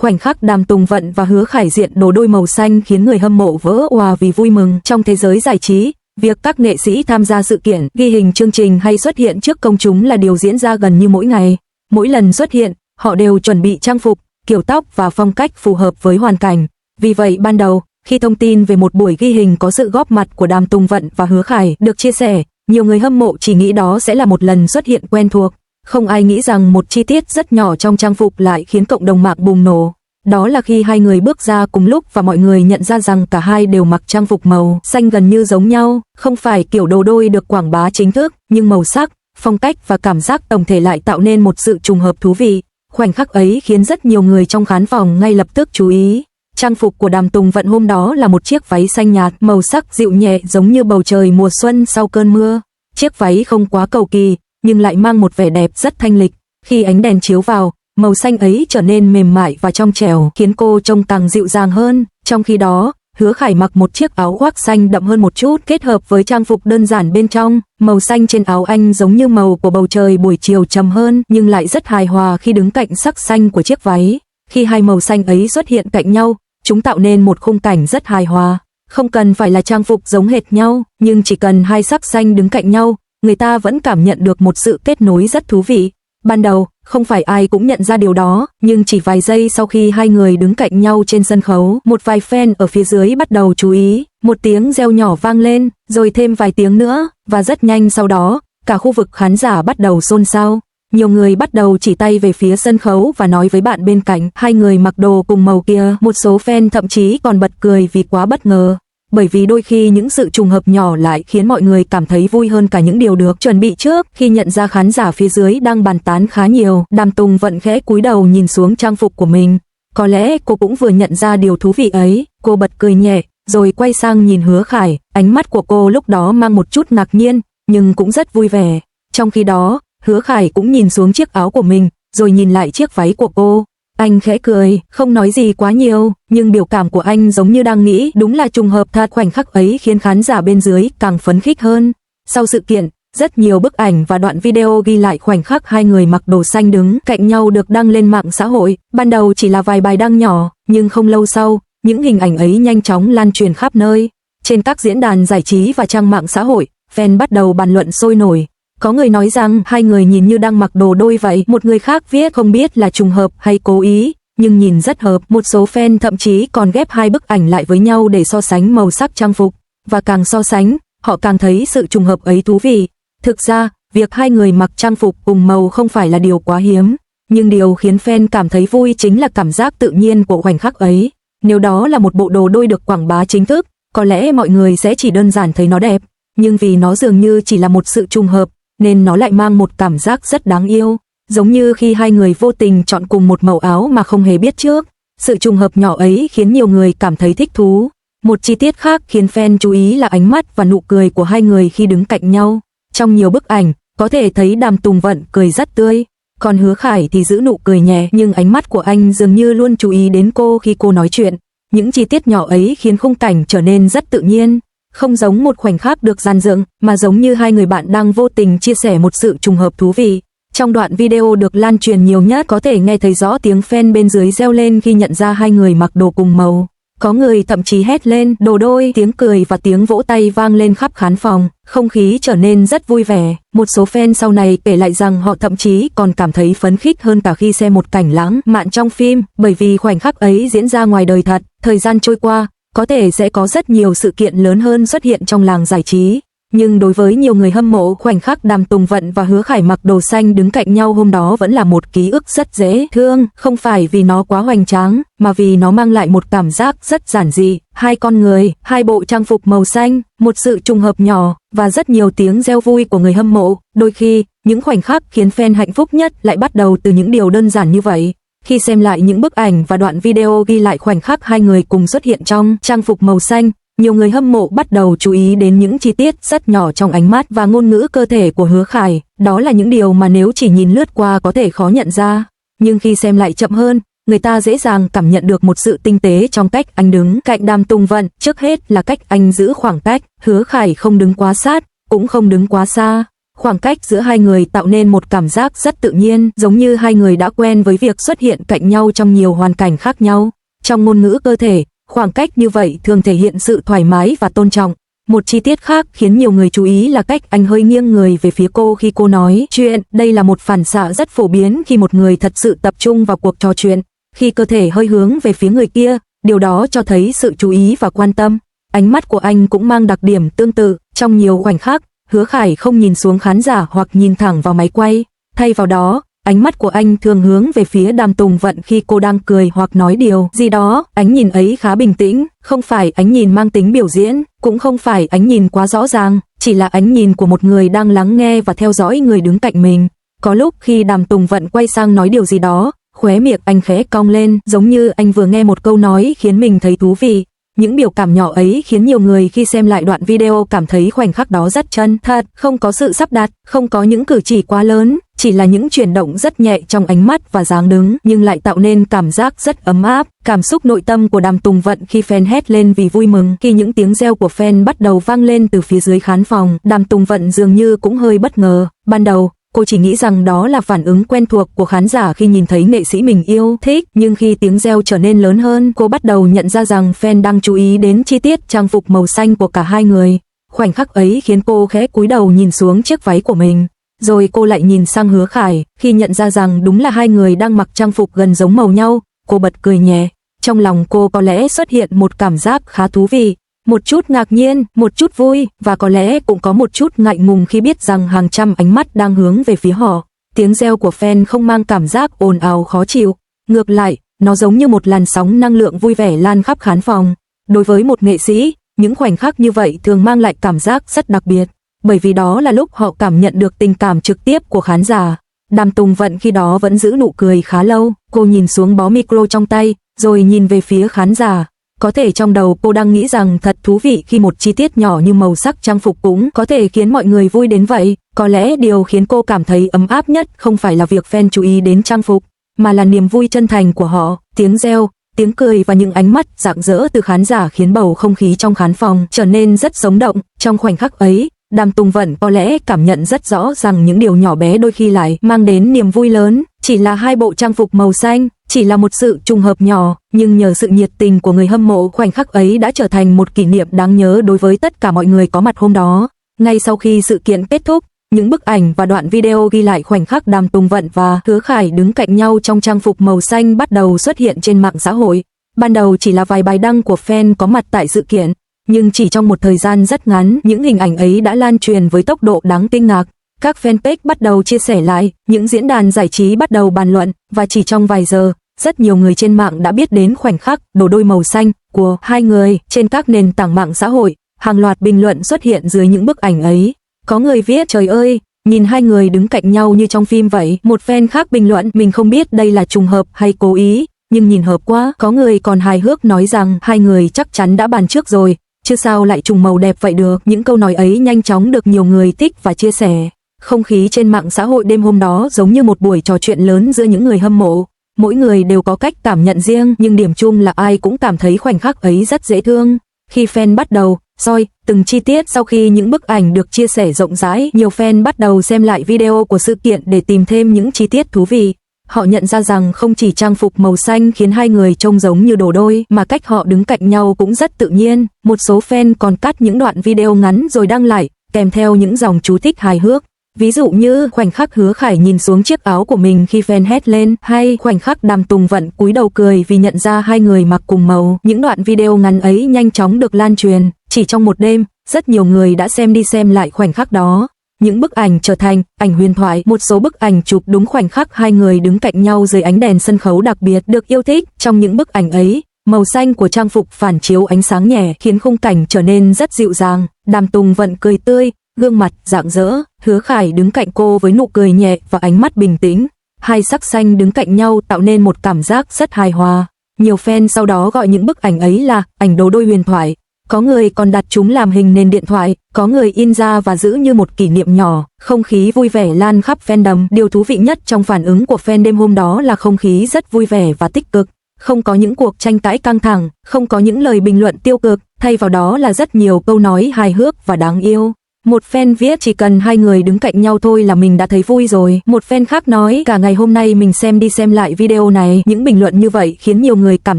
Khoảnh khắc Đàm Tùng Vận và Hứa Khải diện đồ đôi màu xanh khiến người hâm mộ vỡ òa vì vui mừng. Trong thế giới giải trí, việc các nghệ sĩ tham gia sự kiện, ghi hình chương trình hay xuất hiện trước công chúng là điều diễn ra gần như mỗi ngày. Mỗi lần xuất hiện, họ đều chuẩn bị trang phục, kiểu tóc và phong cách phù hợp với hoàn cảnh. Vì vậy ban đầu, khi thông tin về một buổi ghi hình có sự góp mặt của Đàm Tùng Vận và Hứa Khải được chia sẻ, nhiều người hâm mộ chỉ nghĩ đó sẽ là một lần xuất hiện quen thuộc. Không ai nghĩ rằng một chi tiết rất nhỏ trong trang phục lại khiến cộng đồng mạng bùng nổ. Đó là khi hai người bước ra cùng lúc và mọi người nhận ra rằng cả hai đều mặc trang phục màu xanh gần như giống nhau, không phải kiểu đồ đôi được quảng bá chính thức, nhưng màu sắc, phong cách và cảm giác tổng thể lại tạo nên một sự trùng hợp thú vị. Khoảnh khắc ấy khiến rất nhiều người trong khán phòng ngay lập tức chú ý. Trang phục của Đàm Tùng Vận hôm đó là một chiếc váy xanh nhạt, màu sắc dịu nhẹ giống như bầu trời mùa xuân sau cơn mưa. Chiếc váy không quá cầu kỳ, nhưng lại mang một vẻ đẹp rất thanh lịch. Khi ánh đèn chiếu vào, màu xanh ấy trở nên mềm mại và trong trẻo, khiến cô trông càng dịu dàng hơn. Trong khi đó, Hứa Khải mặc một chiếc áo khoác xanh đậm hơn một chút, kết hợp với trang phục đơn giản bên trong. Màu xanh trên áo anh giống như màu của bầu trời buổi chiều trầm hơn, nhưng lại rất hài hòa khi đứng cạnh sắc xanh của chiếc váy. Khi hai màu xanh ấy xuất hiện cạnh nhau, chúng tạo nên một khung cảnh rất hài hòa. Không cần phải là trang phục giống hệt nhau, nhưng chỉ cần hai sắc xanh đứng cạnh nhau, người ta vẫn cảm nhận được một sự kết nối rất thú vị. Ban đầu, không phải ai cũng nhận ra điều đó, nhưng chỉ vài giây sau khi hai người đứng cạnh nhau trên sân khấu, một vài fan ở phía dưới bắt đầu chú ý. Một tiếng reo nhỏ vang lên, rồi thêm vài tiếng nữa, và rất nhanh sau đó, cả khu vực khán giả bắt đầu xôn xao. Nhiều người bắt đầu chỉ tay về phía sân khấu và nói với bạn bên cạnh, hai người mặc đồ cùng màu kia. Một số fan thậm chí còn bật cười vì quá bất ngờ. Bởi vì đôi khi những sự trùng hợp nhỏ lại khiến mọi người cảm thấy vui hơn cả những điều được chuẩn bị trước. Khi nhận ra khán giả phía dưới đang bàn tán khá nhiều, Đàm Tùng Vận khẽ cúi đầu nhìn xuống trang phục của mình. Có lẽ cô cũng vừa nhận ra điều thú vị ấy. Cô bật cười nhẹ, rồi quay sang nhìn Hứa Khải. Ánh mắt của cô lúc đó mang một chút ngạc nhiên, nhưng cũng rất vui vẻ. Trong khi đó, Hứa Khải cũng nhìn xuống chiếc áo của mình, rồi nhìn lại chiếc váy của cô. Anh khẽ cười, không nói gì quá nhiều, nhưng biểu cảm của anh giống như đang nghĩ đúng là trùng hợp thật. Khoảnh khắc ấy khiến khán giả bên dưới càng phấn khích hơn. Sau sự kiện, rất nhiều bức ảnh và đoạn video ghi lại khoảnh khắc hai người mặc đồ xanh đứng cạnh nhau được đăng lên mạng xã hội. Ban đầu chỉ là vài bài đăng nhỏ, nhưng không lâu sau, những hình ảnh ấy nhanh chóng lan truyền khắp nơi. Trên các diễn đàn giải trí và trang mạng xã hội, fan bắt đầu bàn luận sôi nổi. Có người nói rằng hai người nhìn như đang mặc đồ đôi vậy, một người khác viết không biết là trùng hợp hay cố ý, nhưng nhìn rất hợp. Một số fan thậm chí còn ghép hai bức ảnh lại với nhau để so sánh màu sắc trang phục, và càng so sánh, họ càng thấy sự trùng hợp ấy thú vị. Thực ra, việc hai người mặc trang phục cùng màu không phải là điều quá hiếm, nhưng điều khiến fan cảm thấy vui chính là cảm giác tự nhiên của khoảnh khắc ấy. Nếu đó là một bộ đồ đôi được quảng bá chính thức, có lẽ mọi người sẽ chỉ đơn giản thấy nó đẹp, nhưng vì nó dường như chỉ là một sự trùng hợp, nên nó lại mang một cảm giác rất đáng yêu, giống như khi hai người vô tình chọn cùng một màu áo mà không hề biết trước. Sự trùng hợp nhỏ ấy khiến nhiều người cảm thấy thích thú. Một chi tiết khác khiến fan chú ý là ánh mắt và nụ cười của hai người khi đứng cạnh nhau. Trong nhiều bức ảnh, có thể thấy Đàm Tùng Vận cười rất tươi, còn Hứa Khải thì giữ nụ cười nhẹ, nhưng ánh mắt của anh dường như luôn chú ý đến cô khi cô nói chuyện. Những chi tiết nhỏ ấy khiến khung cảnh trở nên rất tự nhiên, không giống một khoảnh khắc được dàn dựng, mà giống như hai người bạn đang vô tình chia sẻ một sự trùng hợp thú vị. Trong đoạn video được lan truyền nhiều nhất, có thể nghe thấy rõ tiếng fan bên dưới reo lên khi nhận ra hai người mặc đồ cùng màu. Có người thậm chí hét lên đồ đôi, tiếng cười và tiếng vỗ tay vang lên khắp khán phòng, không khí trở nên rất vui vẻ. Một số fan sau này kể lại rằng họ thậm chí còn cảm thấy phấn khích hơn cả khi xem một cảnh lãng mạn trong phim, bởi vì khoảnh khắc ấy diễn ra ngoài đời thật. Thời gian trôi qua, có thể sẽ có rất nhiều sự kiện lớn hơn xuất hiện trong làng giải trí, nhưng đối với nhiều người hâm mộ, khoảnh khắc Đàm Tùng Vận và Hứa Khải mặc đồ xanh đứng cạnh nhau hôm đó vẫn là một ký ức rất dễ thương, không phải vì nó quá hoành tráng, mà vì nó mang lại một cảm giác rất giản dị. Hai con người, hai bộ trang phục màu xanh, một sự trùng hợp nhỏ, và rất nhiều tiếng reo vui của người hâm mộ. Đôi khi, những khoảnh khắc khiến fan hạnh phúc nhất lại bắt đầu từ những điều đơn giản như vậy. Khi xem lại những bức ảnh và đoạn video ghi lại khoảnh khắc hai người cùng xuất hiện trong trang phục màu xanh, nhiều người hâm mộ bắt đầu chú ý đến những chi tiết rất nhỏ trong ánh mắt và ngôn ngữ cơ thể của Hứa Khải. Đó là những điều mà nếu chỉ nhìn lướt qua có thể khó nhận ra, nhưng khi xem lại chậm hơn, người ta dễ dàng cảm nhận được một sự tinh tế trong cách anh đứng cạnh Đàm Tùng Vận. Trước hết là cách anh giữ khoảng cách, Hứa Khải không đứng quá sát, cũng không đứng quá xa. Khoảng cách giữa hai người tạo nên một cảm giác rất tự nhiên, giống như hai người đã quen với việc xuất hiện cạnh nhau trong nhiều hoàn cảnh khác nhau. Trong ngôn ngữ cơ thể, khoảng cách như vậy thường thể hiện sự thoải mái và tôn trọng. Một chi tiết khác khiến nhiều người chú ý là cách anh hơi nghiêng người về phía cô khi cô nói chuyện. Đây là một phản xạ rất phổ biến khi một người thật sự tập trung vào cuộc trò chuyện. Khi cơ thể hơi hướng về phía người kia, điều đó cho thấy sự chú ý và quan tâm. Ánh mắt của anh cũng mang đặc điểm tương tự. Trong nhiều khoảnh khắc, Hứa Khải không nhìn xuống khán giả hoặc nhìn thẳng vào máy quay. Thay vào đó, ánh mắt của anh thường hướng về phía Đàm Tùng Vận khi cô đang cười hoặc nói điều gì đó. Ánh nhìn ấy khá bình tĩnh, không phải ánh nhìn mang tính biểu diễn, cũng không phải ánh nhìn quá rõ ràng, chỉ là ánh nhìn của một người đang lắng nghe và theo dõi người đứng cạnh mình. Có lúc khi Đàm Tùng Vận quay sang nói điều gì đó, khóe miệng anh khẽ cong lên, giống như anh vừa nghe một câu nói khiến mình thấy thú vị. Những biểu cảm nhỏ ấy khiến nhiều người khi xem lại đoạn video cảm thấy khoảnh khắc đó rất chân thật, không có sự sắp đặt, không có những cử chỉ quá lớn, chỉ là những chuyển động rất nhẹ trong ánh mắt và dáng đứng, nhưng lại tạo nên cảm giác rất ấm áp. Cảm xúc nội tâm của Đàm Tùng Vận khi fan hét lên vì vui mừng, khi những tiếng reo của fan bắt đầu vang lên từ phía dưới khán phòng, Đàm Tùng Vận dường như cũng hơi bất ngờ. Ban đầu, cô chỉ nghĩ rằng đó là phản ứng quen thuộc của khán giả khi nhìn thấy nghệ sĩ mình yêu thích, nhưng khi tiếng reo trở nên lớn hơn, cô bắt đầu nhận ra rằng fan đang chú ý đến chi tiết trang phục màu xanh của cả hai người. Khoảnh khắc ấy khiến cô khẽ cúi đầu nhìn xuống chiếc váy của mình. Rồi cô lại nhìn sang Hứa Khải, khi nhận ra rằng đúng là hai người đang mặc trang phục gần giống màu nhau, cô bật cười nhẹ. Trong lòng cô có lẽ xuất hiện một cảm giác khá thú vị. Một chút ngạc nhiên, một chút vui, và có lẽ cũng có một chút ngại ngùng khi biết rằng hàng trăm ánh mắt đang hướng về phía họ. Tiếng reo của fan không mang cảm giác ồn ào khó chịu. Ngược lại, nó giống như một làn sóng năng lượng vui vẻ lan khắp khán phòng. Đối với một nghệ sĩ, những khoảnh khắc như vậy thường mang lại cảm giác rất đặc biệt, bởi vì đó là lúc họ cảm nhận được tình cảm trực tiếp của khán giả. Đàm Tùng Vận khi đó vẫn giữ nụ cười khá lâu, cô nhìn xuống bó micro trong tay, rồi nhìn về phía khán giả. Có thể trong đầu cô đang nghĩ rằng thật thú vị khi một chi tiết nhỏ như màu sắc trang phục cũng có thể khiến mọi người vui đến vậy. Có lẽ điều khiến cô cảm thấy ấm áp nhất không phải là việc fan chú ý đến trang phục, mà là niềm vui chân thành của họ. Tiếng reo, tiếng cười và những ánh mắt rạng rỡ từ khán giả khiến bầu không khí trong khán phòng trở nên rất sống động. Trong khoảnh khắc ấy, Đàm Tùng Vận có lẽ cảm nhận rất rõ rằng những điều nhỏ bé đôi khi lại mang đến niềm vui lớn. Chỉ là hai bộ trang phục màu xanh, chỉ là một sự trùng hợp nhỏ, nhưng nhờ sự nhiệt tình của người hâm mộ, khoảnh khắc ấy đã trở thành một kỷ niệm đáng nhớ đối với tất cả mọi người có mặt hôm đó. Ngay sau khi sự kiện kết thúc, những bức ảnh và đoạn video ghi lại khoảnh khắc Đàm Tùng Vận và Hứa Khải đứng cạnh nhau trong trang phục màu xanh bắt đầu xuất hiện trên mạng xã hội. Ban đầu chỉ là vài bài đăng của fan có mặt tại sự kiện, nhưng chỉ trong một thời gian rất ngắn, những hình ảnh ấy đã lan truyền với tốc độ đáng kinh ngạc. Các fanpage bắt đầu chia sẻ lại, những diễn đàn giải trí bắt đầu bàn luận, và chỉ trong vài giờ, rất nhiều người trên mạng đã biết đến khoảnh khắc đồ đôi màu xanh của hai người. Trên các nền tảng mạng xã hội, hàng loạt bình luận xuất hiện dưới những bức ảnh ấy. Có người viết: trời ơi, nhìn hai người đứng cạnh nhau như trong phim vậy. Một fan khác bình luận: mình không biết đây là trùng hợp hay cố ý, nhưng nhìn hợp quá. Có người còn hài hước nói rằng hai người chắc chắn đã bàn trước rồi, chứ sao lại trùng màu đẹp vậy được. Những câu nói ấy nhanh chóng được nhiều người thích và chia sẻ. Không khí trên mạng xã hội đêm hôm đó giống như một buổi trò chuyện lớn giữa những người hâm mộ. Mỗi người đều có cách cảm nhận riêng, nhưng điểm chung là ai cũng cảm thấy khoảnh khắc ấy rất dễ thương. Khi fan bắt đầu soi từng chi tiết sau khi những bức ảnh được chia sẻ rộng rãi, nhiều fan bắt đầu xem lại video của sự kiện để tìm thêm những chi tiết thú vị. Họ nhận ra rằng không chỉ trang phục màu xanh khiến hai người trông giống như đồ đôi, mà cách họ đứng cạnh nhau cũng rất tự nhiên. Một số fan còn cắt những đoạn video ngắn rồi đăng lại, kèm theo những dòng chú thích hài hước. Ví dụ như khoảnh khắc Hứa Khải nhìn xuống chiếc áo của mình khi fan hét lên, hay khoảnh khắc Đàm Tùng Vận cúi đầu cười vì nhận ra hai người mặc cùng màu. Những đoạn video ngắn ấy nhanh chóng được lan truyền. Chỉ trong một đêm, rất nhiều người đã xem đi xem lại khoảnh khắc đó. Những bức ảnh trở thành ảnh huyền thoại. Một số bức ảnh chụp đúng khoảnh khắc hai người đứng cạnh nhau dưới ánh đèn sân khấu đặc biệt được yêu thích. Trong những bức ảnh ấy, màu xanh của trang phục phản chiếu ánh sáng nhẹ khiến khung cảnh trở nên rất dịu dàng. Đàm Tùng Vận cười tươi, gương mặt rạng rỡ. Hứa Khải đứng cạnh cô với nụ cười nhẹ và ánh mắt bình tĩnh. Hai sắc xanh đứng cạnh nhau tạo nên một cảm giác rất hài hòa. Nhiều fan sau đó gọi những bức ảnh ấy là ảnh đồ đôi huyền thoại. Có người còn đặt chúng làm hình nền điện thoại, có người in ra và giữ như một kỷ niệm nhỏ. Không khí vui vẻ lan khắp fandom. Điều thú vị nhất trong phản ứng của fan đêm hôm đó là không khí rất vui vẻ và tích cực. Không có những cuộc tranh cãi căng thẳng, không có những lời bình luận tiêu cực, thay vào đó là rất nhiều câu nói hài hước và đáng yêu. Một fan viết chỉ cần hai người đứng cạnh nhau thôi là mình đã thấy vui rồi. Một fan khác nói cả ngày hôm nay mình xem đi xem lại video này. Những bình luận như vậy khiến nhiều người cảm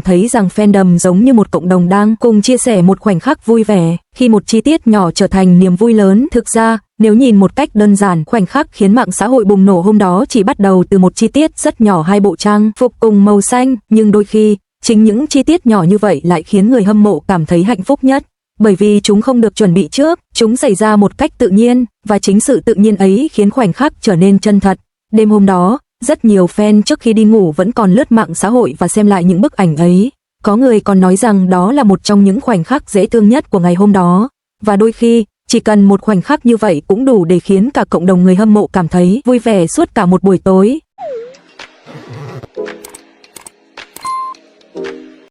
thấy rằng fandom giống như một cộng đồng đang cùng chia sẻ một khoảnh khắc vui vẻ, khi một chi tiết nhỏ trở thành niềm vui lớn. Thực ra, nếu nhìn một cách đơn giản, khoảnh khắc khiến mạng xã hội bùng nổ hôm đó chỉ bắt đầu từ một chi tiết rất nhỏ, hai bộ trang phục cùng màu xanh, nhưng đôi khi, chính những chi tiết nhỏ như vậy lại khiến người hâm mộ cảm thấy hạnh phúc nhất. Bởi vì chúng không được chuẩn bị trước, chúng xảy ra một cách tự nhiên, và chính sự tự nhiên ấy khiến khoảnh khắc trở nên chân thật. Đêm hôm đó, rất nhiều fan trước khi đi ngủ vẫn còn lướt mạng xã hội và xem lại những bức ảnh ấy. Có người còn nói rằng đó là một trong những khoảnh khắc dễ thương nhất của ngày hôm đó. Và đôi khi, chỉ cần một khoảnh khắc như vậy cũng đủ để khiến cả cộng đồng người hâm mộ cảm thấy vui vẻ suốt cả một buổi tối.